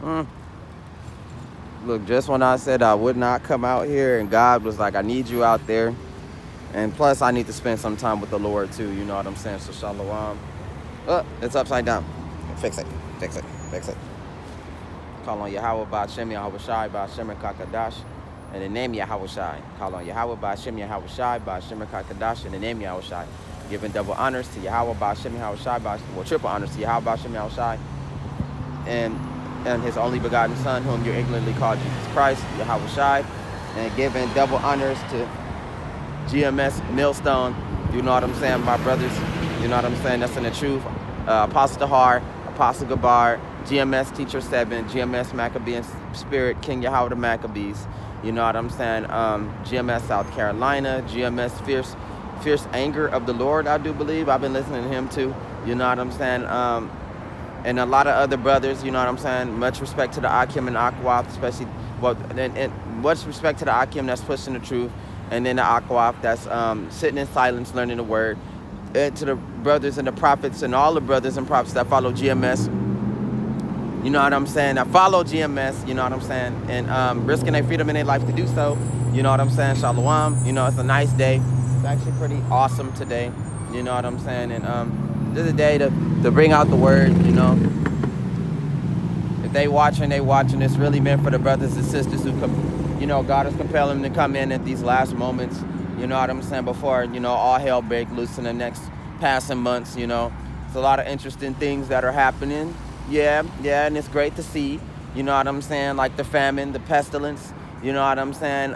Mm. Look, just when I said I would not come out here, and God was like, I need you out there. And plus, I need to spend some time with the Lord too. You know what I'm saying? So, shalom. Oh, it's upside down. Fix it. Fix it. Fix it. Call on Yahawa by Shem Yahweh Shai by Shem Kakadash. In the name Yahweh Shai. Call on Yahweh by Shem Yahweh Shai by Shem Kakadash. In the name Yahweh Shai. Giving double honors to Yahweh by Shem Yahweh Shai by, well, triple honors to Yahweh by Shem Yahweh Shai. And his only begotten Son, whom you ignorantly call Jesus Christ, Yahweh Shai. And giving double honors to GMS Millstone. You know what I'm saying, my brothers? You know what I'm saying? That's in the truth. Apostle Tahar, Apostle Gabar, GMS Teacher 7, GMS Maccabean Spirit, King Yahweh the Maccabees. You know what I'm saying? GMS South Carolina, GMS Fierce Anger of the Lord, I do believe. I've been listening to him too. You know what I'm saying? And a lot of other brothers, you know what I'm saying? Much respect to the Akim and Aquaf, especially, well, and much respect to the Akim that's pushing the truth, and then the Aquaf that's sitting in silence, learning the word. And to the brothers and the prophets and all the brothers and prophets that follow GMS, you know what I'm saying? I follow GMS, you know what I'm saying? And risking their freedom and their life to do so, you know what I'm saying? Shalom, you know, it's a nice day. It's actually pretty awesome today, you know what I'm saying? And this is a day to bring out the word, you know. If they watching, It's really meant for the brothers and sisters who, you know, God is compelling them to come in at these last moments, you know what I'm saying, before, you know, all hell break loose in the next passing months, you know. It's a lot of interesting things that are happening. Yeah, and it's great to see, you know what I'm saying, like the famine, the pestilence, you know what I'm saying,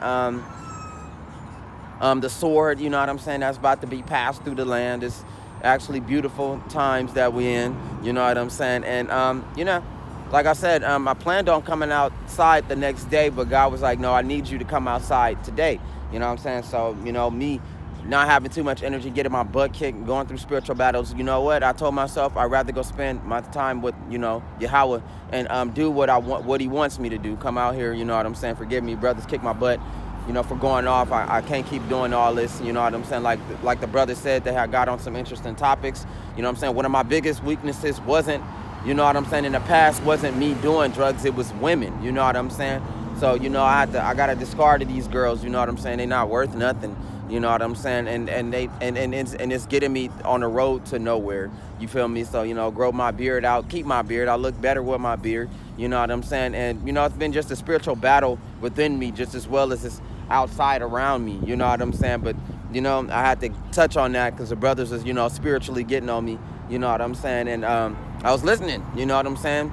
the sword, you know what I'm saying, that's about to be passed through the land. It's actually beautiful times that we're in, you know what I'm saying, and, you know, like I said, I planned on coming outside the next day, but God was like, no, I need you to come outside today, you know what I'm saying, so, you know, me not having too much energy, getting my butt kicked, going through spiritual battles, you know what? I told myself I'd rather go spend my time with, you know, Yahweh and do what I want, what he wants me to do. Come out here, you know what I'm saying? Forgive me, brothers, kick my butt, you know, for going off. I can't keep doing all this, you know what I'm saying? Like the brother said, they had got on some interesting topics, you know what I'm saying? One of my biggest weaknesses wasn't, you know what I'm saying, in the past wasn't me doing drugs, it was women, you know what I'm saying? So, you know, I gotta discard of these girls, you know what I'm saying? They're not worth nothing. You know what I'm saying? And it's getting me on the road to nowhere. You feel me? So, you know, grow my beard out, keep my beard. I look better with my beard. You know what I'm saying? And, you know, it's been just a spiritual battle within me just as well as it's outside around me. You know what I'm saying? But, you know, I had to touch on that because the brothers was, you know, spiritually getting on me. You know what I'm saying? And I was listening. You know what I'm saying?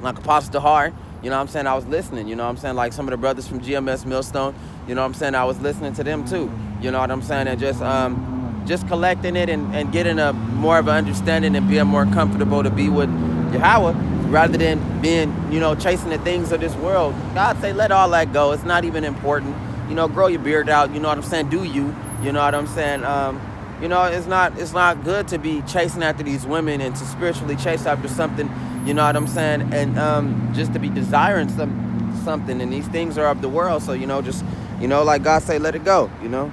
Like Apostle Tahar. You know what I'm saying? I was listening, you know what I'm saying? Like some of the brothers from GMS Millstone, you know what I'm saying? I was listening to them too, you know what I'm saying? And just collecting it and getting a more of an understanding and being more comfortable to be with Yahweh rather than being, you know, chasing the things of this world. God say, let all that go. It's not even important. You know, grow your beard out, you know what I'm saying? Do you know what I'm saying? You know, it's not good to be chasing after these women and to spiritually chase after something, you know what I'm saying? And just to be desiring something, and these things are of the world. So, you know, just, you know, like God say, let it go, you know?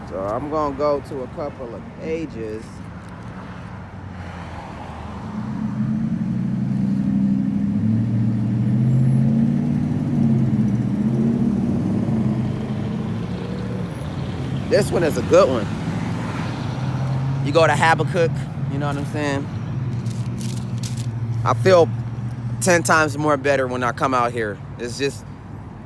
So I'm going to go to a couple of pages. This one is a good one. You go to Habakkuk, you know what I'm saying? I feel 10 times more better when I come out here. It's just,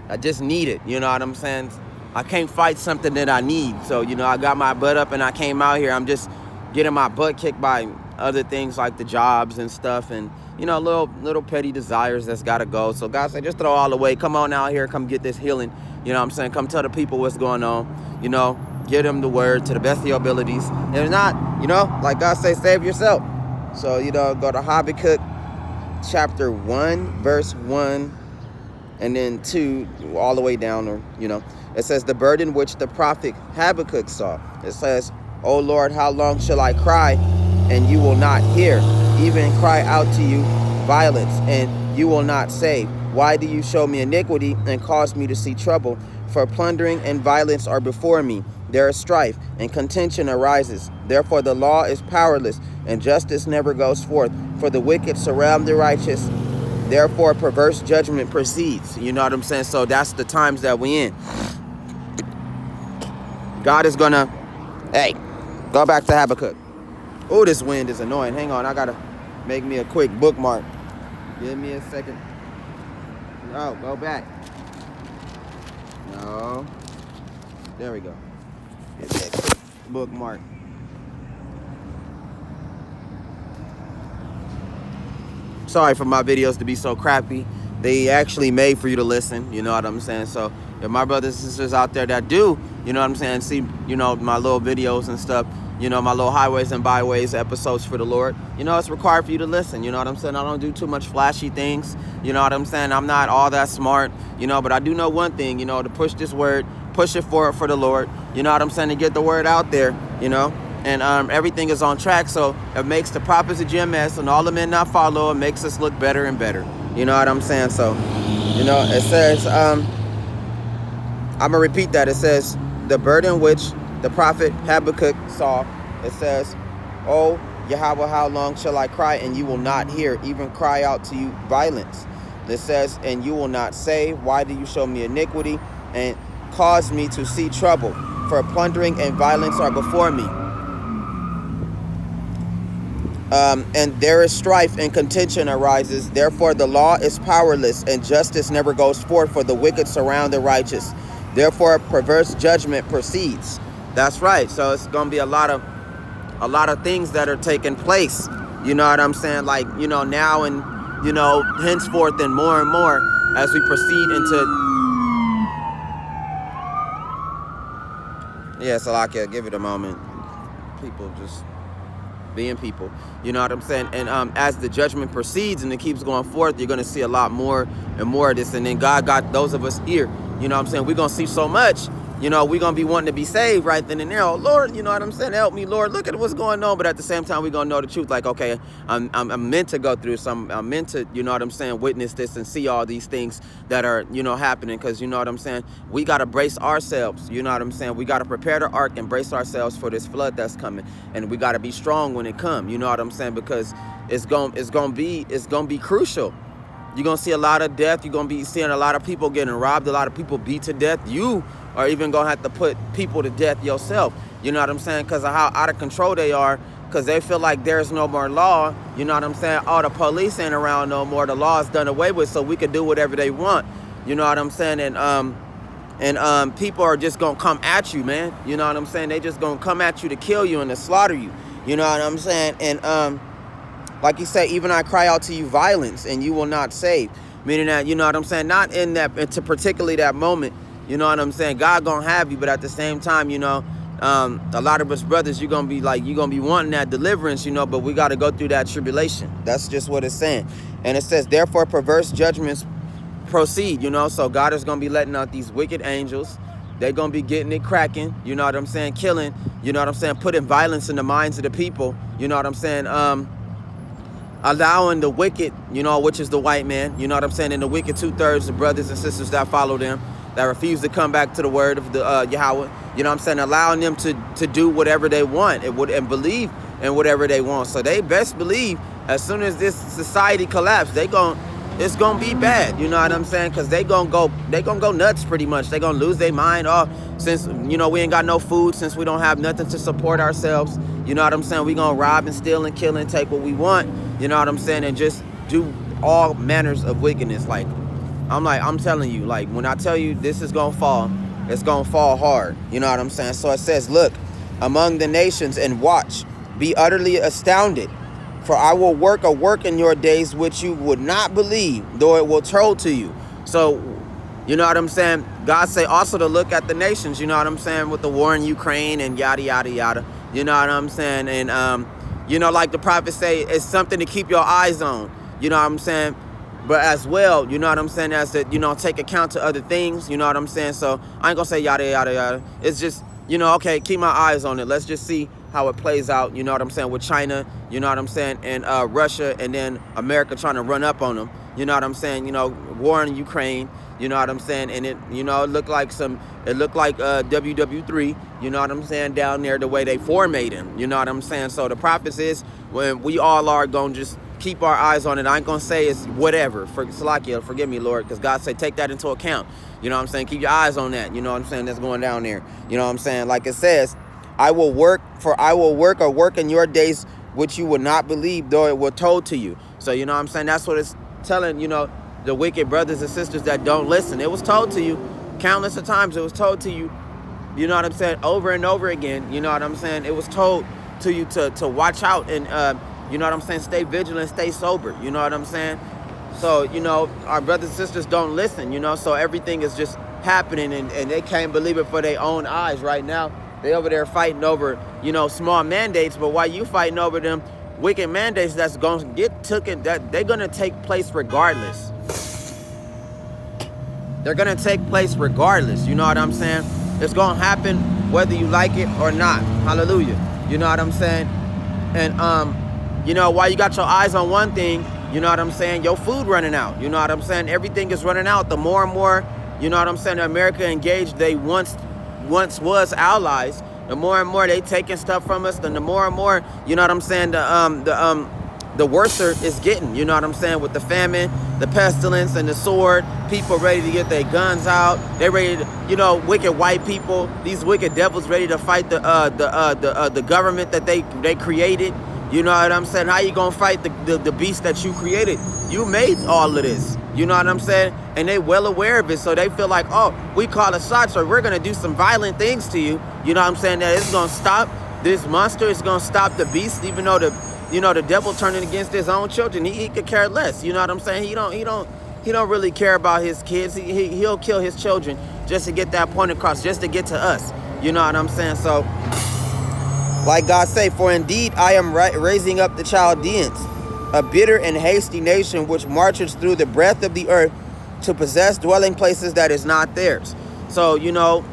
I just need it, you know what I'm saying? I can't fight something that I need. So, you know, I got my butt up and I came out here. I'm just getting my butt kicked by other things like the jobs and stuff and, you know, little petty desires that's got to go. So God said, just throw all away. Come on out here. Come get this healing. You know what I'm saying? Come tell the people what's going on. You know, give them the word to the best of your abilities. And if not, you know, like God say, save yourself. So, you know, go to Habakkuk chapter 1, verse 1, and then 2, all the way down, or, you know. It says, the burden which the prophet Habakkuk saw. It says, O Lord, how long shall I cry, and you will not hear? Even cry out to you violence, and you will not save. Why do you show me iniquity and cause me to see trouble? For plundering and violence are before me. There is strife, and contention arises. Therefore the law is powerless, and justice never goes forth. For the wicked surround the righteous, Therefore, perverse judgment proceeds. You know what I'm saying? So that's the times that we in. God is gonna, hey, go back to Habakkuk. Oh, this wind is annoying. Hang on, I gotta make me a quick bookmark. Give me a second. No, go back. No. There we go. Get that quick bookmark. Sorry for my videos to be so crappy. They actually made for you to listen, you know what I'm saying? So if my brothers and sisters out there that do, you know what I'm saying, see, you know, my little videos and stuff, you know, my little highways and byways episodes for the Lord, you know, it's required for you to listen, you know what I'm saying? I don't do too much flashy things, you know what I'm saying? I'm not all that smart, you know, but I do know one thing, you know, to push this word, push it forward for the Lord, you know what I'm saying, to get the word out there, you know? And everything is on track, so it makes the prophets of GMS and all the men not follow. It makes us look better and better. You know what I'm saying? So, you know, it says, I'm going to repeat that. It says, the burden which the prophet Habakkuk saw, it says, oh, Yahweh, how long shall I cry and you will not hear, even cry out to you violence? It says, and you will not say, why do you show me iniquity and cause me to see trouble? For plundering and violence are before me. And there is strife and contention arises. Therefore the law is powerless and justice never goes forth, for the wicked surround the righteous. Therefore perverse judgment proceeds. That's right. So it's going to be a lot of things that are taking place. You know what I'm saying? Like, you know, now and, you know, henceforth and more as we proceed into. Yeah, so like, give it a moment. People just being people, you know what I'm saying? And as the judgment proceeds and it keeps going forth, you're going to see a lot more and more of this. And then God got those of us here, you know what I'm saying? We're going to see so much, you know, we're going to be wanting to be saved right then and there. Oh, Lord, you know what I'm saying? Help me, Lord. Look at what's going on. But at the same time, we're going to know the truth. Like, okay, I'm meant to go through some, I'm meant to, you know what I'm saying, witness this and see all these things that are, you know, happening. Because, you know what I'm saying, we got to brace ourselves. You know what I'm saying? We got to prepare the ark and brace ourselves for this flood that's coming. And we got to be strong when it comes. You know what I'm saying? Because it's going to be crucial. You're going to see a lot of death. You're going to be seeing a lot of people getting robbed, a lot of people beat to death. You are even going to have to put people to death yourself. You know what I'm saying? Because of how out of control they are, because they feel like there's no more law. You know what I'm saying? Oh, the police ain't around no more. The law is done away with, so we can do whatever they want. You know what I'm saying? And people are just going to come at you, man. You know what I'm saying? They just going to come at you to kill you and to slaughter you. You know what I'm saying? And like you say, even I cry out to you violence and you will not save. Meaning that, you know what I'm saying? Not in that, into particularly that moment, you know what I'm saying? God gonna have you, but at the same time, you know, a lot of us brothers, you're gonna be like, you're gonna be wanting that deliverance, you know, but we gotta go through that tribulation. That's just what it's saying. And it says, therefore perverse judgments proceed, you know? So God is gonna be letting out these wicked angels. They're gonna be getting it cracking, you know what I'm saying? Killing, you know what I'm saying? Putting violence in the minds of the people, you know what I'm saying? Allowing the wicked, you know, which is the white man, you know what I'm saying, and the wicked 2/3, the brothers and sisters that follow them, that refuse to come back to the word of the Yahweh, you know what I'm saying, allowing them to do whatever they want and believe in whatever they want. So they best believe as soon as this society collapses, it's gonna be bad, you know what I'm saying, because they gonna go nuts pretty much. They gonna lose their mind. Oh, since, you know, we ain't got no food, since we don't have nothing to support ourselves, you know what I'm saying, we gonna rob and steal and kill and take what we want, you know what I'm saying, and just do all manners of wickedness. Like, I'm telling you, like, when I tell you this is gonna fall, it's gonna fall hard, you know what I'm saying. So it says, look among the nations and watch, be utterly astounded, for I will work a work in your days which you would not believe, though it will told to you. So, you know what I'm saying? God say also to look at the nations, you know what I'm saying, with the war in Ukraine and yada, yada, yada. You know what I'm saying? And, you know, like the prophets say, it's something to keep your eyes on, you know what I'm saying? But as well, you know what I'm saying, as to, you know, take account to other things, you know what I'm saying? So I ain't gonna say yada, yada, yada. It's just, you know, okay, keep my eyes on it. Let's just see how it plays out, you know what I'm saying, with China, you know what I'm saying, and Russia, and then America trying to run up on them, you know what I'm saying, you know, war in Ukraine, you know what I'm saying, and it, you know, it looked like WW3, you know what I'm saying, down there, the way they formatted him, you know what I'm saying. So the prophets is, when we all are going to just keep our eyes on it. I ain't gonna say it's whatever. For Salakia, forgive me, Lord, because God said take that into account. You know what I'm saying? Keep your eyes on that. You know what I'm saying? That's going down there. You know what I'm saying? Like it says, I will work or work in your days which you would not believe, though it were told to you. So you know what I'm saying? That's what it's telling, you know, the wicked brothers and sisters that don't listen. It was told to you countless of times. It was told to you, you know what I'm saying, over and over again. You know what I'm saying? It was told to you to watch out and you know what I'm saying, stay vigilant, stay sober. You know what I'm saying? So, you know, our brothers and sisters don't listen, you know, so everything is just happening and they can't believe it for their own eyes right now. They over there fighting over, you know, small mandates, but while you fighting over them wicked mandates that's going to get taken, that they're going to take place regardless. They're going to take place regardless, you know what I'm saying? It's going to happen whether you like it or not. Hallelujah. You know what I'm saying? And, you know, while you got your eyes on one thing, you know what I'm saying, your food running out. You know what I'm saying? Everything is running out. The more and more, you know what I'm saying, America engaged, they once was allies. The more and more they taking stuff from us, then the more and more, you know what I'm saying, the worser it's getting. You know what I'm saying? With the famine, the pestilence, and the sword, people ready to get their guns out. They ready to, you know, wicked white people, these wicked devils ready to fight the government that they created. You know what I'm saying? How you gonna fight the beast that you created? You made all of this. You know what I'm saying? And they well aware of it, so they feel like, oh, we call a shot, so we're gonna do some violent things to you. You know what I'm saying? That it's gonna stop this monster. It's gonna stop the beast, even though the devil turning against his own children. He could care less. You know what I'm saying? He don't really care about his kids. He'll kill his children just to get that point across, just to get to us. You know what I'm saying? So, like God say, for indeed I am raising up the Chaldeans, a bitter and hasty nation which marches through the breadth of the earth to possess dwelling places that is not theirs. So, you know,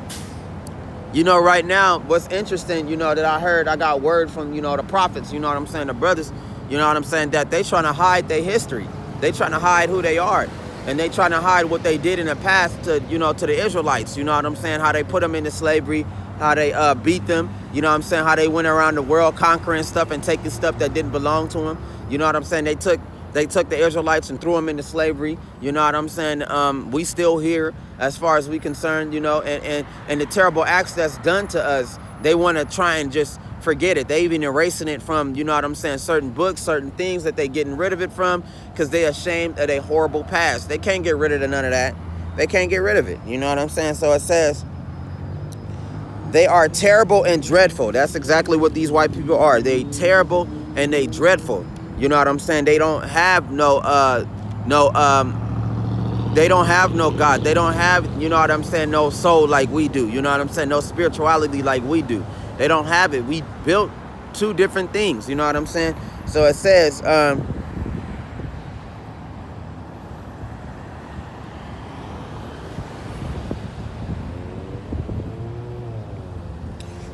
right now, what's interesting, you know, that I got word from, you know, the prophets, you know what I'm saying, the brothers, you know what I'm saying, that they trying to hide their history. They trying to hide who they are. And they trying to hide what they did in the past to, you know, to the Israelites. You know what I'm saying? How they put them into slavery, how they beat them. You know what I'm saying? How they went around the world conquering stuff and taking stuff that didn't belong to them. You know what I'm saying? They took the Israelites and threw them into slavery. You know what I'm saying? We still here as far as we concerned, you know, and the terrible acts that's done to us, they want to try and just forget it. They even erasing it from, you know what I'm saying, certain books, certain things that they getting rid of it from because they ashamed of their horrible past. They can't get rid of none of that. They can't get rid of it. You know what I'm saying? So it says, they are terrible and dreadful. That's exactly what these white people are. They terrible and they dreadful. You know what I'm saying? They don't have they don't have no God. They don't have, you know what I'm saying, no soul like we do. You know what I'm saying? No spirituality like we do. They don't have it. We built two different things. You know what I'm saying? So it says,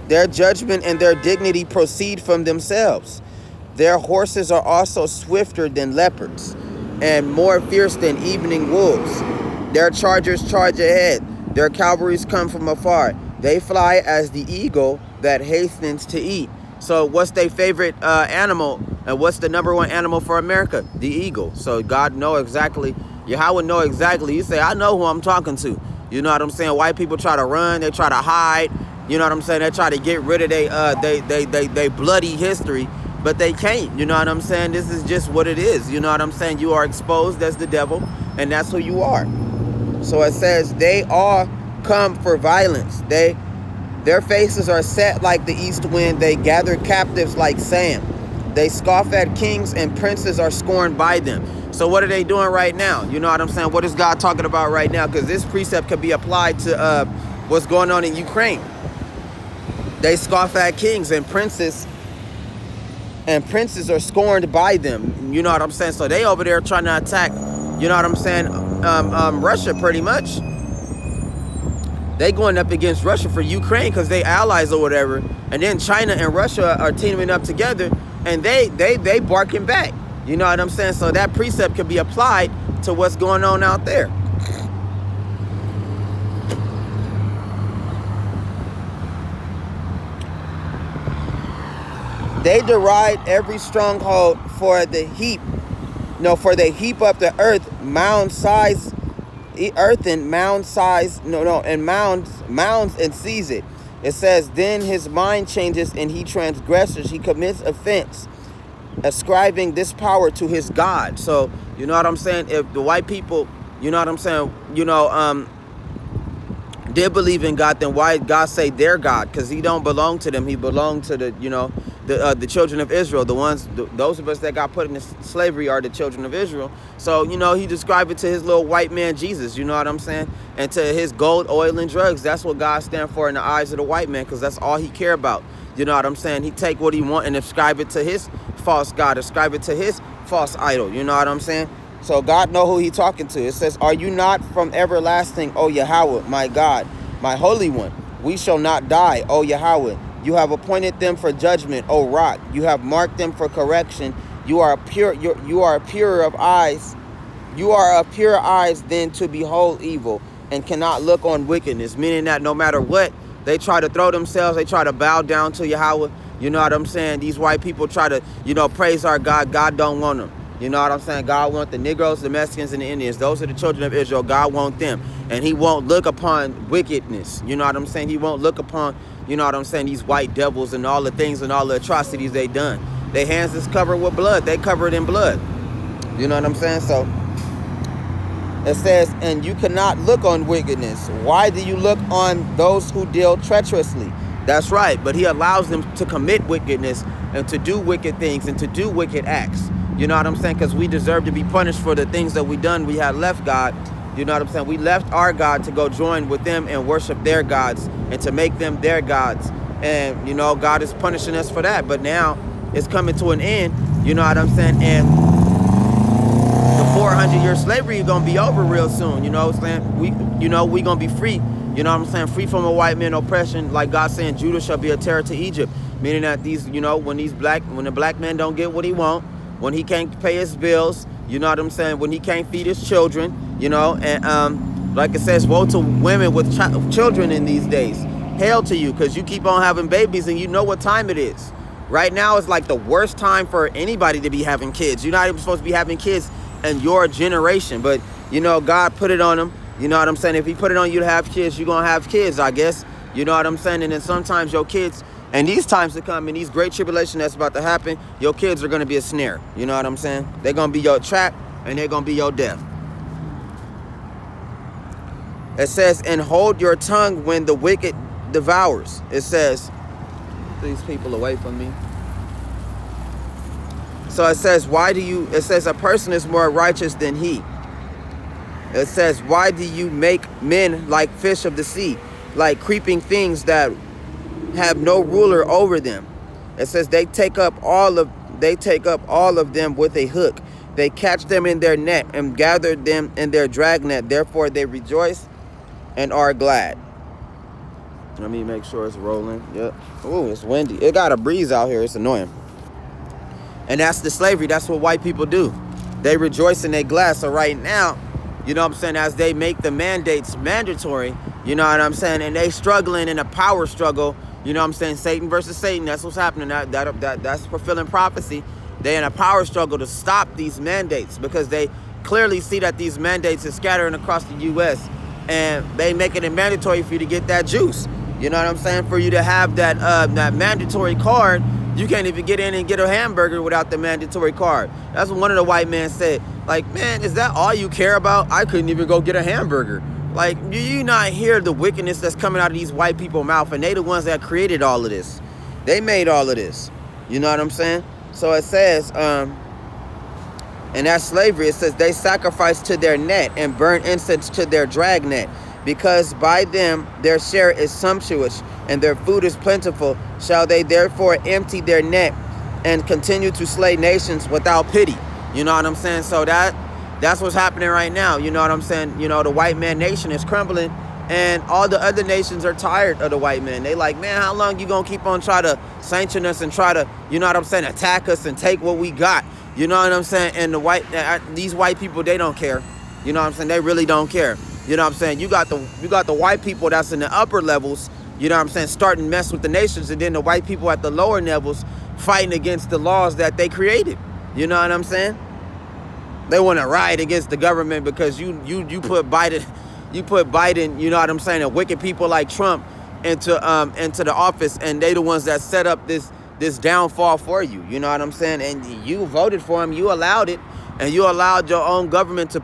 their judgment and their dignity proceed from themselves. Their horses are also swifter than leopards and more fierce than evening wolves. Their chargers charge ahead. Their cavalries come from afar. They fly as the eagle that hastens to eat. So what's their favorite animal? And what's the number one animal for America? The eagle. So God know exactly. Yahawa know exactly. You say, I know who I'm talking to. You know what I'm saying? White people try to run. They try to hide. You know what I'm saying? They try to get rid of they bloody history. But they can't. You know what I'm saying? This is just what it is. You know what I'm saying? You are exposed as the devil. And that's who you are. So it says, they all come for violence. Their faces are set like the east wind. They gather captives like sand. They scoff at kings and princes are scorned by them. So what are they doing right now? You know what I'm saying? What is God talking about right now? Because this precept could be applied to what's going on in Ukraine. They scoff at kings and princes are scorned by them. You know what I'm saying? So they over there trying to attack, you know what I'm saying, Russia pretty much. They going up against Russia for Ukraine because they allies or whatever. And then China and Russia are teaming up together and they barking back. You know what I'm saying? So that precept could be applied to what's going on out there. They deride every stronghold for the heap No, for they heap up the earth, mound size, earthen mound size, and mounds and seize it. It says, then his mind changes and he transgresses, he commits offense, ascribing this power to his God. So, you know what I'm saying? If the white people, you know what I'm saying, did believe in God, then why God say their God? Because he don't belong to them. He belonged to the children of Israel. Those of us that got put in slavery are the children of Israel. So, he described it to his little white man Jesus, you know what I'm saying? And to his gold, oil, and drugs. That's what God stands for in the eyes of the white man, because that's all he care about. You know what I'm saying? He take what he want and ascribe it to his false God, ascribe it to his false idol. You know what I'm saying? So God know who he talking to. It says, are you not from everlasting, O Yahawa, my God, my Holy One? We shall not die, O Yahawa. You have appointed them for judgment, O Rock. You have marked them for correction. You are pure. You are purer of eyes. You are of pure eyes than to behold evil, and cannot look on wickedness. Meaning that no matter what, they try to throw themselves, they try to bow down to Yahweh. You know what I'm saying? These white people try to, praise our God. God don't want them. You know what I'm saying? God wants the Negroes, the Mexicans, and the Indians. Those are the children of Israel. God wants them. And he won't look upon wickedness. You know what I'm saying? He won't look upon, these white devils and all the things and all the atrocities they done. Their hands is covered with blood. They covered in blood. You know what I'm saying? So it says, and you cannot look on wickedness. Why do you look on those who deal treacherously? That's right. But he allows them to commit wickedness and to do wicked things and to do wicked acts. You know what I'm saying? Because we deserve to be punished for the things that we done. We had left God. You know what I'm saying? We left our God to go join with them and worship their gods and to make them their gods. And, God is punishing us for that. But now it's coming to an end. You know what I'm saying? And the 400-year slavery is going to be over real soon. You know what I'm saying? We going to be free. You know what I'm saying? Free from a white man oppression. Like God saying, Judah shall be a terror to Egypt. Meaning that when the black man don't get what he want, when he can't pay his bills, you know what I'm saying? When he can't feed his children, and like it says, woe to women with children in these days. Hail to you, because you keep on having babies and you know what time it is. Right now is like the worst time for anybody to be having kids. You're not even supposed to be having kids in your generation, but God put it on them. You know what I'm saying? If he put it on you to have kids, you're going to have kids, I guess. You know what I'm saying? And then sometimes your kids, and these times to come, in these great tribulation that's about to happen, your kids are going to be a snare. You know what I'm saying? They're going to be your trap, and they're going to be your death. It says, and hold your tongue when the wicked devours. It says, these people away from me. So it says, it says a person is more righteous than he. It says, why do you make men like fish of the sea, like creeping things that have no ruler over them? It says they take up all of them with a hook. They catch them in their net and gather them in their dragnet. Therefore they rejoice and are glad. Let me make sure it's rolling. Yep. Ooh, it's windy. It got a breeze out here. It's annoying. And that's the slavery. That's what white people do. They rejoice and they glad. So right now, you know what I'm saying, as they make the mandates mandatory, you know what I'm saying, and they struggling in a power struggle, you know what I'm saying, Satan versus Satan, that's what's happening. That's fulfilling prophecy. They're in a power struggle to stop these mandates because they clearly see that these mandates are scattering across the U.S. and they making it mandatory for you to get that juice. You know what I'm saying? For you to have that mandatory card, you can't even get in and get a hamburger without the mandatory card. That's what one of the white men said. Like, man, is that all you care about? I couldn't even go get a hamburger. Like, do you not hear the wickedness that's coming out of these white people's mouth? And they the ones that created all of this. They made all of this. You know what I'm saying? So it says, and that's slavery. It says they sacrifice to their net and burn incense to their dragnet, because by them their share is sumptuous and their food is plentiful. Shall they therefore empty their net and continue to slay nations without pity? You know what I'm saying? So that's what's happening right now. You know what I'm saying? You know, the white man nation is crumbling, and all the other nations are tired of the white man. They like, man, how long you gonna keep on try to sanction us and try to, you know what I'm saying, attack us and take what we got? You know what I'm saying? And these white people, they don't care. You know what I'm saying? They really don't care. You know what I'm saying? You got the white people that's in the upper levels, you know what I'm saying, starting to mess with the nations, and then the white people at the lower levels fighting against the laws that they created. You know what I'm saying? They want to riot against the government because you put Biden, you know what I'm saying, and wicked people like Trump into the office, and they the ones that set up this downfall for you. You know what I'm saying? And you voted for him, you allowed it, and you allowed your own government to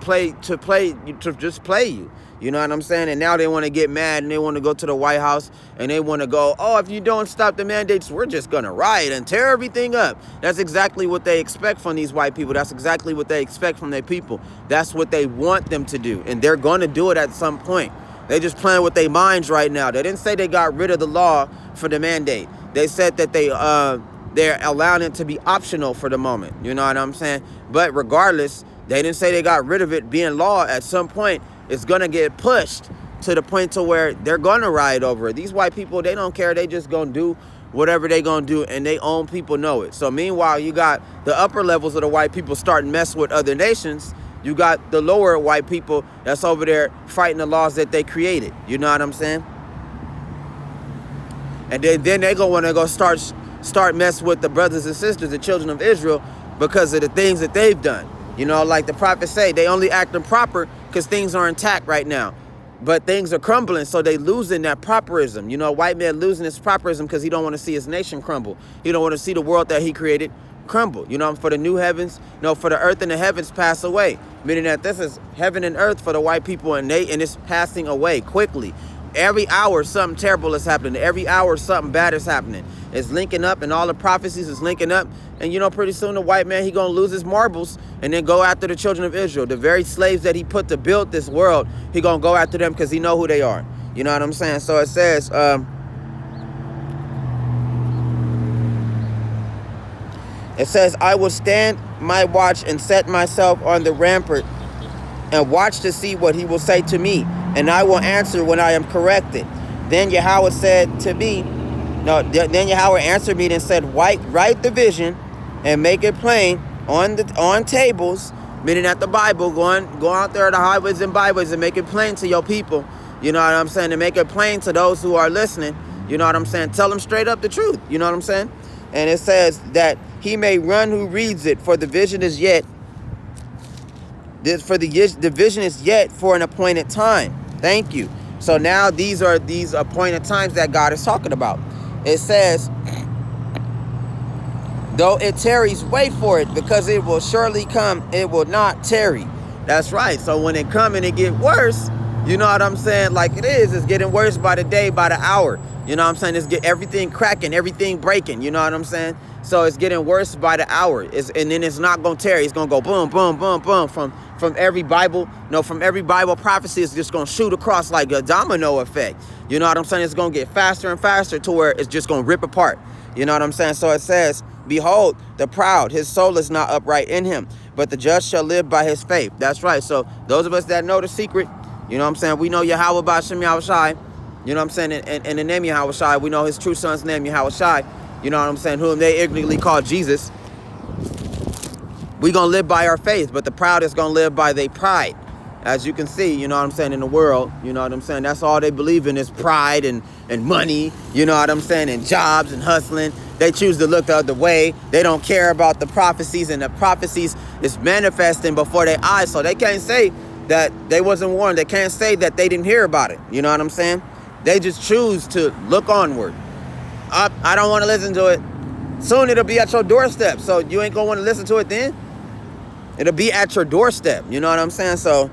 just play you. You know what I'm saying? And now they want to get mad and they want to go to the White House and they want to go, oh, if you don't stop the mandates, we're just going to riot and tear everything up. That's exactly what they expect from these white people. That's exactly what they expect from their people. That's what they want them to do. And they're going to do it at some point. They just playing with their minds right now. They didn't say they got rid of the law for the mandate. They said that they're allowing it to be optional for the moment. You know what I'm saying? But regardless, they didn't say they got rid of it being law. At some point, it's going to get pushed to the point to where they're going to riot over it. These white people, they don't care. They just going to do whatever they going to do, and they own people know it. So meanwhile, you got the upper levels of the white people starting to mess with other nations. You got the lower white people that's over there fighting the laws that they created. You know what I'm saying? And then they're going to want to go start mess with the brothers and sisters, the children of Israel, because of the things that they've done. You know, like the prophets say, they only acting proper because things are intact right now. But things are crumbling, so they losing that properism. You know, a white man losing his properism because he don't want to see his nation crumble. He don't want to see the world that he created crumble. You know, for the new heavens, for the earth and the heavens pass away. Meaning that this is heaven and earth for the white people, and it's passing away quickly. Every hour something terrible is happening. Every hour something bad is happening. It's linking up, and all the prophecies is linking up. And pretty soon the white man, he gonna lose his marbles and then go after the children of Israel. The very slaves that he put to build this world, he gonna go after them because he know who they are. You know what I'm saying? So it says, I will stand my watch and set myself on the rampart and watch to see what he will say to me, and I will answer when I am corrected. Then Yahawa said to me, then Yahawa answered me and said, write the vision and make it plain on tables, meaning at the Bible, go out there to the highways and byways and make it plain to your people. You know what I'm saying? And make it plain to those who are listening. You know what I'm saying? Tell them straight up the truth. You know what I'm saying? And it says that he may run who reads it, for the vision is yet for an appointed time. Thank you. So now these are these appointed times that God is talking about. It says, though it tarries, wait for it, because it will surely come. It will not tarry. That's right. So when it come and it get worse, you know what I'm saying? Like it's getting worse by the day, by the hour. You know what I'm saying? It's everything cracking, everything breaking. You know what I'm saying? So it's getting worse by the hour. And then it's not going to tarry. It's going to go boom, boom, boom, boom. From every Bible, from every Bible prophecy, it's just going to shoot across like a domino effect. You know what I'm saying? It's going to get faster and faster to where it's just going to rip apart. You know what I'm saying? So it says, behold, the proud, his soul is not upright in him, but the just shall live by his faith. That's right. So those of us that know the secret, you know what I'm saying? We know Yahawa Ba'Shem Yahawashi. You know what I'm saying? And the name Yahawashi, we know his true son's name, Yahawashi. You know what I'm saying? Whom they ignorantly call Jesus. We going to live by our faith, but the proud is going to live by their pride. As you can see, you know what I'm saying, in the world, you know what I'm saying? That's all they believe in is pride and money, you know what I'm saying, and jobs and hustling. They choose to look the other way. They don't care about the prophecies, and the prophecies is manifesting before their eyes. So they can't say that they wasn't warned. They can't say that they didn't hear about it. You know what I'm saying? They just choose to look onward. I don't want to listen to it. Soon it'll be at your doorstep. So you ain't going to want to listen to it then? It'll be at your doorstep. You know what I'm saying? So,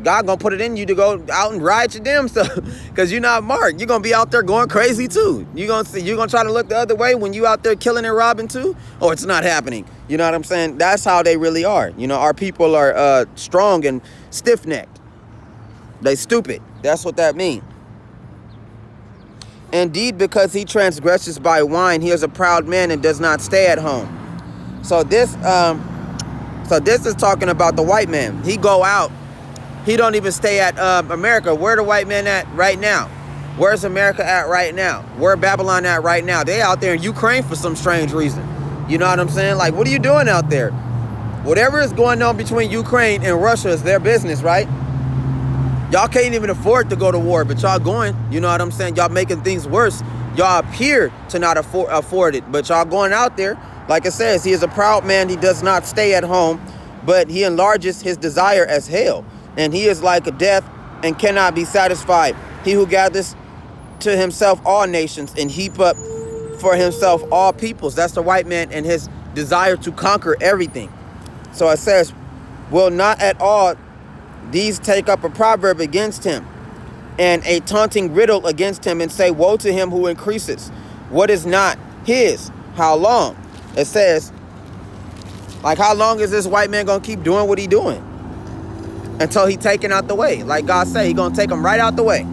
God gonna put it in you to go out and ride your damn stuff. Because you're not marked. You're going to be out there going crazy too. You're going to try to look the other way when you out there killing and robbing too? Or it's not happening. You know what I'm saying? That's how they really are. You know, our people are strong and stiff-necked. They stupid. That's what that means. Indeed, because he transgresses by wine, he is a proud man and does not stay at home. So this is talking about the white man. He go out. He don't even stay at America. Where the white man at right now? Where's America at right now? Where Babylon at right now? They out there in Ukraine for some strange reason. You know what I'm saying? Like, what are you doing out there? Whatever is going on between Ukraine and Russia is their business, right? Y'all can't even afford to go to war, but y'all going. You know what I'm saying? Y'all making things worse. Y'all appear to not afford it, but y'all going out there Like it says, he is a proud man. He does not stay at home, but he enlarges his desire as hell. And he is like a death and cannot be satisfied. He who gathers to himself all nations and heap up for himself all peoples. That's the white man and his desire to conquer everything. So it says, will not at all these take up a proverb against him and a taunting riddle against him and say, woe to him who increases what is not his. How long? It says, like, how long is this white man going to keep doing what he doing? Until he taken out the way. Like God said, he going to take him right out the way.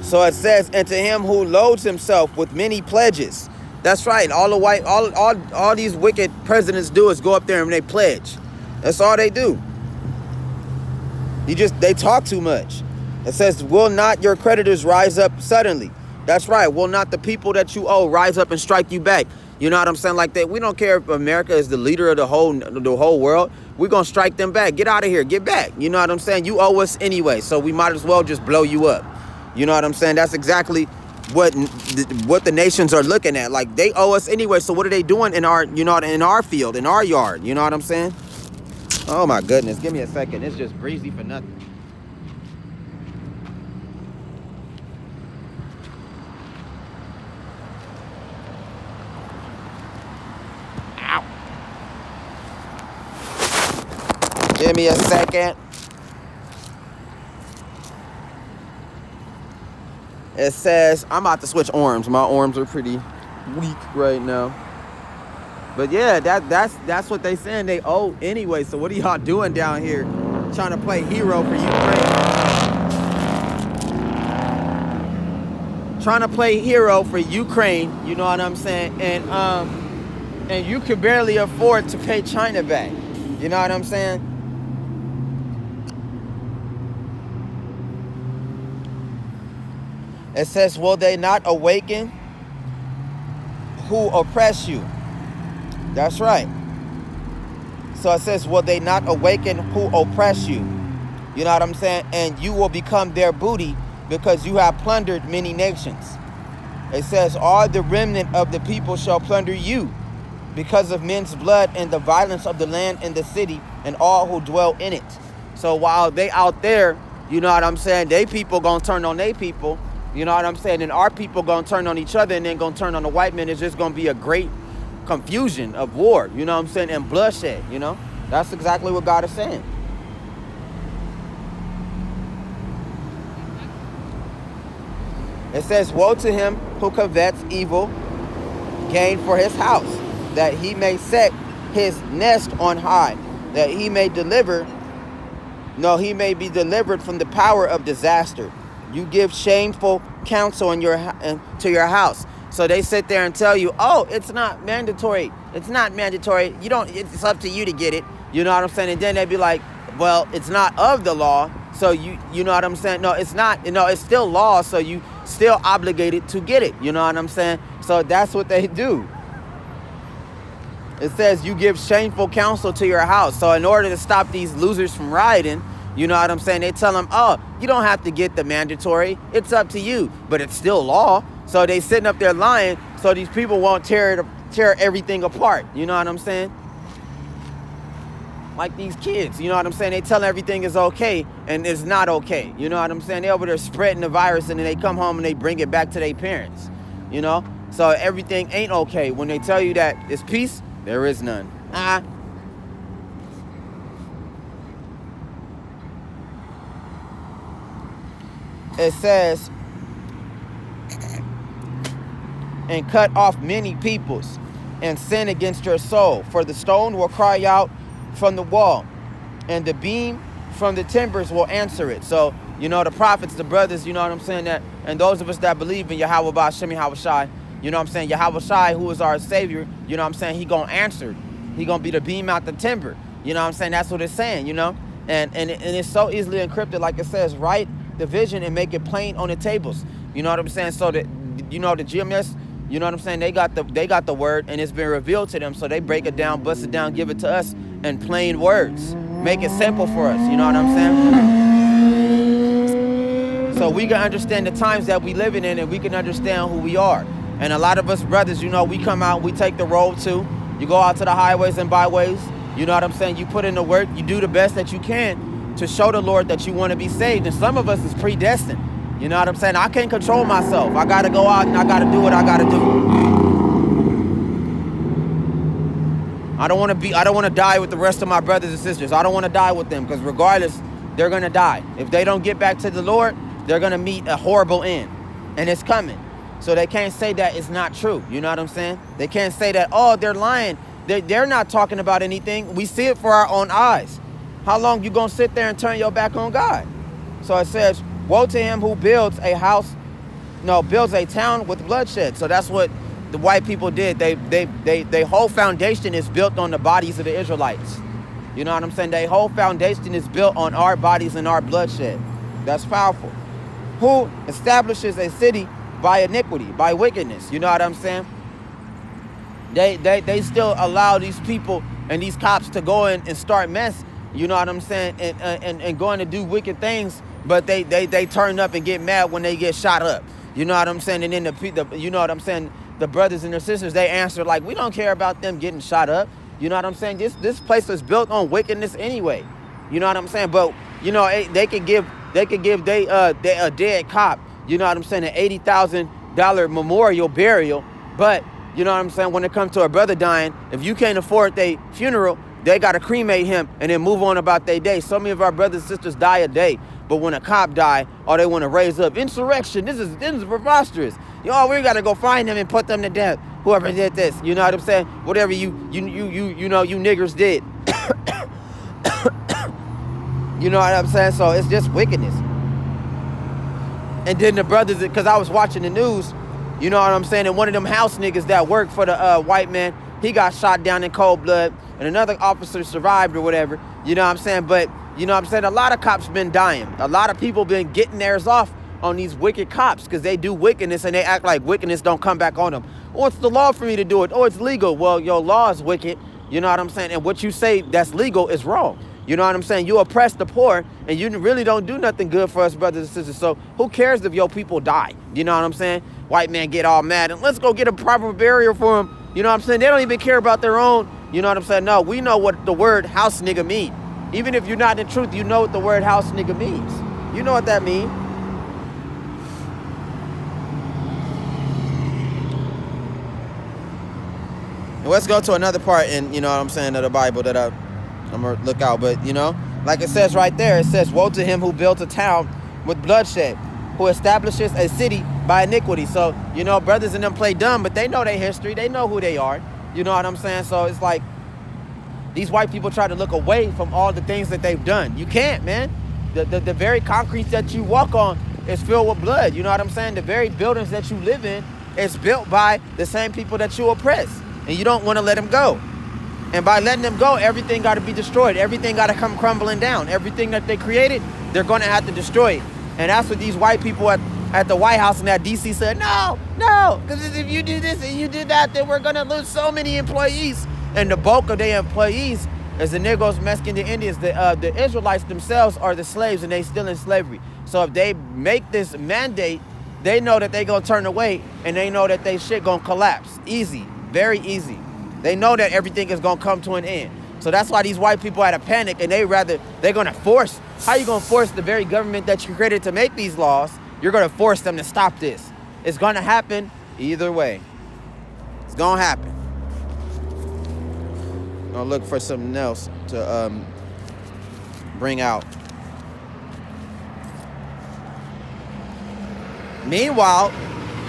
So it says, and to him who loads himself with many pledges. That's right. All these wicked presidents do is go up there and they pledge. That's all they do. They talk too much. It says, will not your creditors rise up suddenly? That's right. Will not the people that you owe rise up and strike you back? You know what I'm saying? Like that. We don't care if America is the leader of the whole world. We're going to strike them back. Get out of here. Get back. You know what I'm saying? You owe us anyway. So we might as well just blow you up. You know what I'm saying? That's exactly what the nations are looking at. Like, they owe us anyway. So what are they doing in our, in our field, in our yard? You know what I'm saying? Oh my goodness. Give me a second. It's just breezy for nothing. Ow. Give me a second. It says, I'm about to switch arms. My arms are pretty weak right now. But yeah, that's what they saying they owe anyway. So what are y'all doing down here? Trying to play hero for Ukraine. Trying to play hero for Ukraine, you know what I'm saying? And you can barely afford to pay China back. You know what I'm saying? It says, will they not awaken who oppress you? That's right. So it says, will they not awaken who oppress you? You know what I'm saying? And you will become their booty because you have plundered many nations. It says, all the remnant of the people shall plunder you because of men's blood and the violence of the land and the city and all who dwell in it. So while they out there, you know what I'm saying, they people gonna turn on they people. You know what I'm saying? And our people gonna turn on each other and then gonna turn on the white men. It's just gonna be a great confusion of war, you know what I'm saying, and bloodshed, you know? That's exactly what God is saying. It says, woe to him who covets evil gain for his house, that he may set his nest on high, that he may be delivered from the power of disaster. You give shameful counsel to your house. So they sit there and tell you, oh, it's not mandatory. It's not mandatory. It's up to you to get it. You know what I'm saying? And then they'd be like, well, it's not of the law. So you know what I'm saying? No, it's not. It's still law. So you still obligated to get it. You know what I'm saying? So that's what they do. It says you give shameful counsel to your house. So in order to stop these losers from rioting, you know what I'm saying? They tell them, oh, you don't have to get the mandatory. It's up to you. But it's still law. So they sitting up there lying so these people won't tear everything apart. You know what I'm saying? Like these kids, you know what I'm saying? They tell everything is okay and it's not okay. You know what I'm saying? They over there spreading the virus and then they come home and they bring it back to their parents. You know? So everything ain't okay. When they tell you that it's peace, there is none. It says, and cut off many peoples and sin against your soul. For the stone will cry out from the wall and the beam from the timbers will answer it. So, the prophets, the brothers, you know what I'm saying, that, and those of us that believe in Yahawa Ba'Shem Yahawa Shai, you know what I'm saying, Yahawa Shai, who is our savior, you know what I'm saying, he gonna answer. He gonna be the beam out the timber. You know what I'm saying? That's what it's saying, and it's so easily encrypted, like it says, write the vision and make it plain on the tables. You know what I'm saying? So that, the GMS, you know what I'm saying, they got the word and it's been revealed to them. So they break it down, bust it down, give it to us in plain words. Make it simple for us, you know what I'm saying? So we can understand the times that we living in and we can understand who we are. And a lot of us brothers, you know, we come out, we take the road too. You go out to the highways and byways. You know what I'm saying? You put in the work. You do the best that you can to show the Lord that you want to be saved. And some of us is predestined. You know what I'm saying? I can't control myself. I got to go out and I got to do what I got to do. I don't want to die with the rest of my brothers and sisters. I don't want to die with them, because regardless, they're going to die. If they don't get back to the Lord, they're going to meet a horrible end. And it's coming. So they can't say that it's not true. You know what I'm saying? They can't say that, oh, they're lying. They're not talking about anything. We see it for our own eyes. How long you going to sit there and turn your back on God? So it says, woe to him who builds a town with bloodshed. So that's what the white people did. Their whole foundation is built on the bodies of the Israelites. You know what I'm saying? Their whole foundation is built on our bodies and our bloodshed. That's powerful. Who establishes a city by iniquity, by wickedness. You know what I'm saying? They still allow these people and these cops to go in and start mess. You know what I'm saying? And going to do wicked things, but they turn up and get mad when they get shot up. You know what I'm saying? And then the you know what I'm saying? The brothers and their sisters, they answer like, we don't care about them getting shot up. You know what I'm saying? This place was built on wickedness anyway. You know what I'm saying? But you know, they could give a dead cop, you know what I'm saying, an $80,000 memorial burial. But you know what I'm saying, when it comes to a brother dying, if you can't afford their funeral, they got to cremate him and then move on about their day. So many of our brothers and sisters die a day. But when a cop die, or they want to raise up insurrection, this is preposterous. We got to go find them and put them to death. Whoever did this, you know what I'm saying? Whatever you niggers did. You know what I'm saying? So it's just wickedness. And then the brothers, because I was watching the news, you know what I'm saying? And one of them house niggas that worked for the white man, he got shot down in cold blood, and another officer survived or whatever. You know what I'm saying? But you know what I'm saying? A lot of cops been dying. A lot of people been getting theirs off on these wicked cops, because they do wickedness and they act like wickedness don't come back on them. Oh, it's the law for me to do it. Oh, it's legal. Well, your law is wicked. You know what I'm saying? And what you say that's legal is wrong. You know what I'm saying? You oppress the poor, and you really don't do nothing good for us brothers and sisters. So who cares if your people die? You know what I'm saying? White man get all mad and let's go get a proper burial for them. You know what I'm saying? They don't even care about their own. You know what I'm saying? No, we know what the word house nigga mean. Even if you're not in the truth, you know what the word house nigga means. You know what that means. Let's go to another part in, you know what I'm saying, of the Bible that I'm going to look out. But, you know, like it says right there, it says, woe to him who built a town with bloodshed, who establishes a city by iniquity. So, you know, brothers and them play dumb, but they know their history. They know who they are. You know what I'm saying? So it's like these white people try to look away from all the things that they've done. You can't, man. The very concrete that you walk on is filled with blood. You know what I'm saying? The very buildings that you live in is built by the same people that you oppress. And you don't want to let them go. And by letting them go, everything got to be destroyed. Everything got to come crumbling down. Everything that they created, they're going to have to destroy it. And that's what these white people at the White House and at D.C. said, no, because if you do this and you do that, then we're going to lose so many employees. And the bulk of their employees is the Negroes, Mexicans, the Indians. The Israelites themselves are the slaves, and they still in slavery. So if they make this mandate, they know that they're going to turn away, and they know that they shit going to collapse. Easy. Very easy. They know that everything is going to come to an end. So that's why these white people had a panic, and they're going to force. How you going to force the very government that you created to make these laws? You're going to force them to stop this. It's going to happen either way. It's going to happen. I'm going to look for something else to bring out. Meanwhile,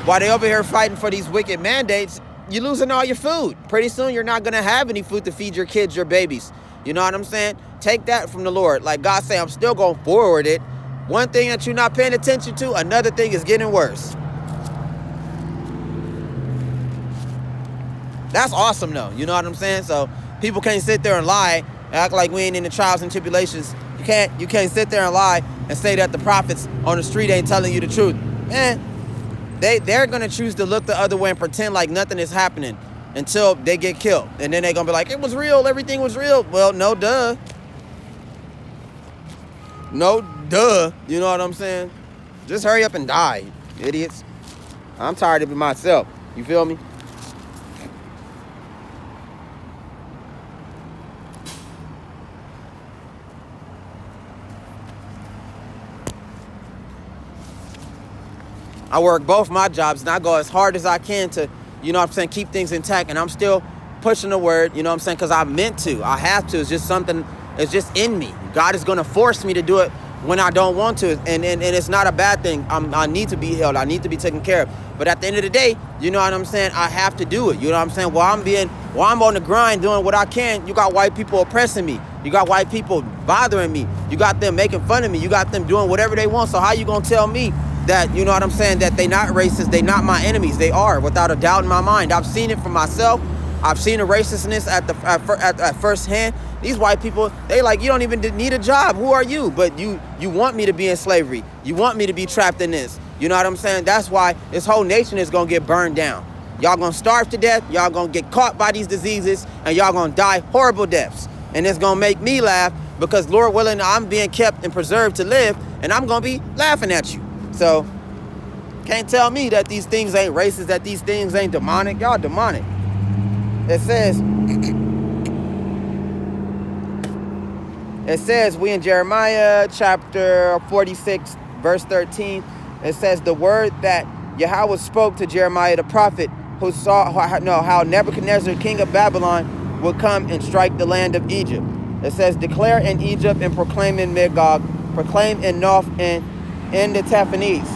while they over here fighting for these wicked mandates, you're losing all your food. Pretty soon, you're not going to have any food to feed your kids, your babies. You know what I'm saying? Take that from the Lord. Like God say, I'm still going to forward it. One thing that you're not paying attention to, another thing is getting worse. That's awesome, though. You know what I'm saying? So people can't sit there and lie, and act like we ain't in the trials and tribulations. You can't sit there and lie and say that the prophets on the street ain't telling you the truth. Man. They're going to choose to look the other way and pretend like nothing is happening until they get killed. And then they're going to be like, it was real. Everything was real. Well, no, duh. No, duh. You know what I'm saying? Just hurry up and die, idiots. I'm tired of it myself. You feel me? I work both my jobs, and I go as hard as I can to, you know what I'm saying, keep things intact. And I'm still pushing the word, you know what I'm saying, because I meant to. I have to. It's just something, it's just in me. God is going to force me to do it when I don't want to. And it's not a bad thing. I need to be healed. I need to be taken care of. But at the end of the day, you know what I'm saying, I have to do it. You know what I'm saying? While I'm on the grind doing what I can, you got white people oppressing me. You got white people bothering me. You got them making fun of me. You got them doing whatever they want. So how you going to tell me that, you know what I'm saying, that they not racist, they not my enemies? They are, without a doubt in my mind. I've seen it for myself. I've seen the racistness at first hand. These white people, they like, you don't even need a job. Who are you? But you want me to be in slavery. You want me to be trapped in this. You know what I'm saying? That's why this whole nation is going to get burned down. Y'all going to starve to death. Y'all going to get caught by these diseases. And y'all going to die horrible deaths. And it's going to make me laugh because, Lord willing, I'm being kept and preserved to live. And I'm going to be laughing at you. So, can't tell me that these things ain't racist, that these things ain't demonic. Y'all demonic. It says, we in Jeremiah chapter 46, verse 13, it says, the word that Yahawa spoke to Jeremiah the prophet, who saw how Nebuchadnezzar, king of Babylon, would come and strike the land of Egypt. It says, declare in Egypt and proclaim in Magog, proclaim in North and in the Taphanes.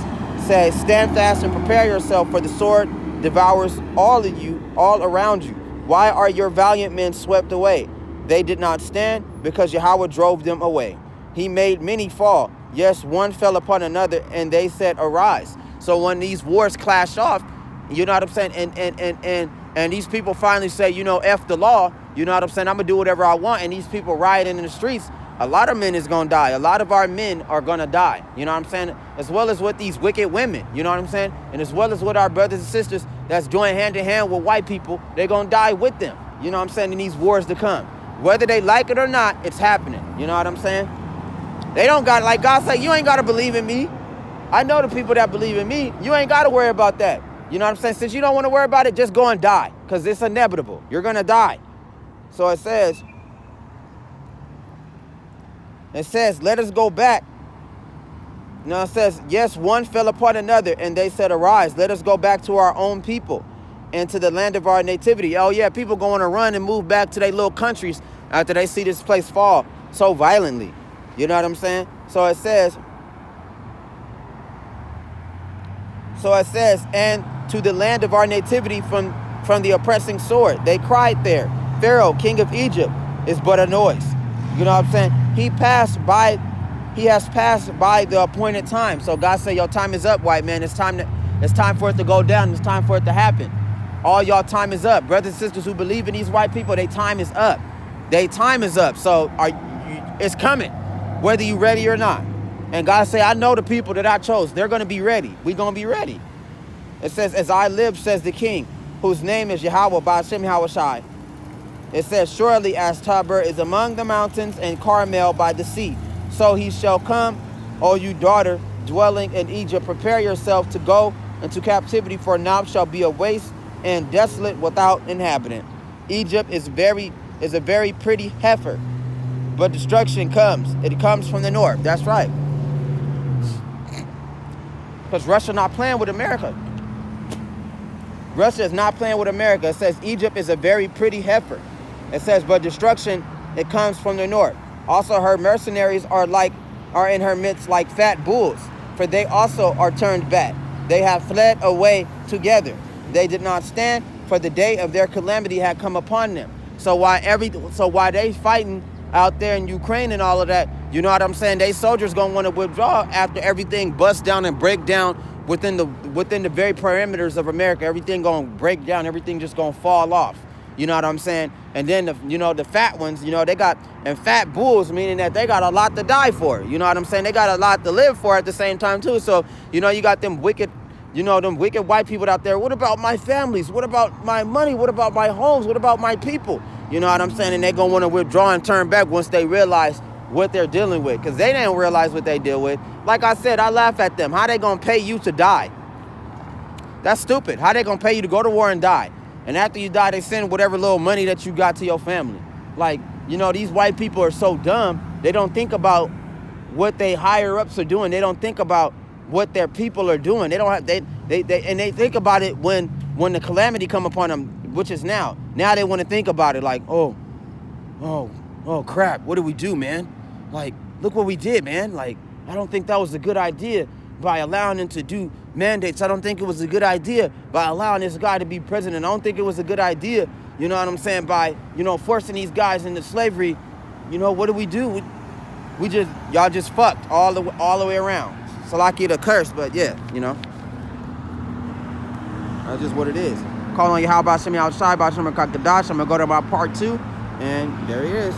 Says, stand fast and prepare yourself, for the sword devours all of you, all around you. Why are your valiant men swept away? They did not stand, because Yahawa drove them away. He made many fall. Yes, one fell upon another, and they said, arise. So when these wars clash off, you know what I'm saying, and these people finally say, you know, F the law, you know what I'm saying, I'm going to do whatever I want, and these people rioting in the streets, a lot of men is going to die. A lot of our men are going to die. You know what I'm saying? As well as with these wicked women. You know what I'm saying? And as well as with our brothers and sisters that's doing hand in hand with white people, they're going to die with them. You know what I'm saying? In these wars to come. Whether they like it or not, it's happening. You know what I'm saying? They don't got, like God said, you ain't got to believe in me. I know the people that believe in me. You ain't got to worry about that. You know what I'm saying? Since you don't want to worry about it, just go and die. Because it's inevitable. You're going to die. So it says, let us go back. Now it says, yes, one fell upon another, and they said, arise, let us go back to our own people and to the land of our nativity. Oh yeah, people going to run and move back to their little countries after they see this place fall so violently. You know what I'm saying? So it says, and to the land of our nativity from the oppressing sword. They cried there, Pharaoh, king of Egypt, is but a noise. You know what I'm saying? He has passed by the appointed time. So God said, your time is up, white man. It's time for it to go down. It's time for it to happen. All y'all time is up. Brothers and sisters who believe in these white people, their time is up. Their time is up. So it's coming, whether you ready or not. And God say, I know the people that I chose. They're going to be ready. We're going to be ready. It says, as I live, says the king, whose name is Yahawa Ba'ashem Hawashai. It says, surely as Tabor is among the mountains and Carmel by the sea, so he shall come, O you daughter, dwelling in Egypt. Prepare yourself to go into captivity, for now shall be a waste and desolate without inhabitant. Egypt is a very pretty heifer, but destruction comes. It comes from the north. That's right. Because Russia not playing with America. Russia is not playing with America. It says Egypt is a very pretty heifer. It says, but destruction, it comes from the north. Also her mercenaries are in her midst like fat bulls, for they also are turned back. They have fled away together. They did not stand, for the day of their calamity had come upon them. So why they fighting out there in Ukraine and all of that, you know what I'm saying? They soldiers gonna want to withdraw after everything busts down and break down within the very perimeters of America. Everything gonna break down. Everything just gonna fall off. You know what I'm saying? And then the fat ones, they got, and fat bulls, meaning that they got a lot to die for. You know what I'm saying? They got a lot to live for at the same time too. So, you got them wicked white people out there. What about my families? What about my money? What about my homes? What about my people? You know what I'm saying? And they're going to want to withdraw and turn back once they realize what they're dealing with. Because they didn't realize what they deal with. Like I said, I laugh at them. How they going to pay you to die? That's stupid. How they gonna pay you to go to war and die? And after you die, they send whatever little money that you got to your family. Like, you know, these white people are so dumb. They don't think about what they higher ups are doing. They don't think about what their people are doing. They don't have they think about it when the calamity come upon them, which is now. Now they want to think about it like, oh crap, what do we do, man? Like, look what we did, man. Like, I don't think that was a good idea by allowing them to do mandates. I don't think it was a good idea by allowing this guy to be president. I don't think it was a good idea, you know what I'm saying, by, you know, forcing these guys into slavery. You know, what do? Y'all just fucked all the way around. Salaki the curse, but yeah, you know. That's just what it is. Call on Yahawa Shem outside by Shem Kakadash. I'm gonna go to my part 2, and there he is.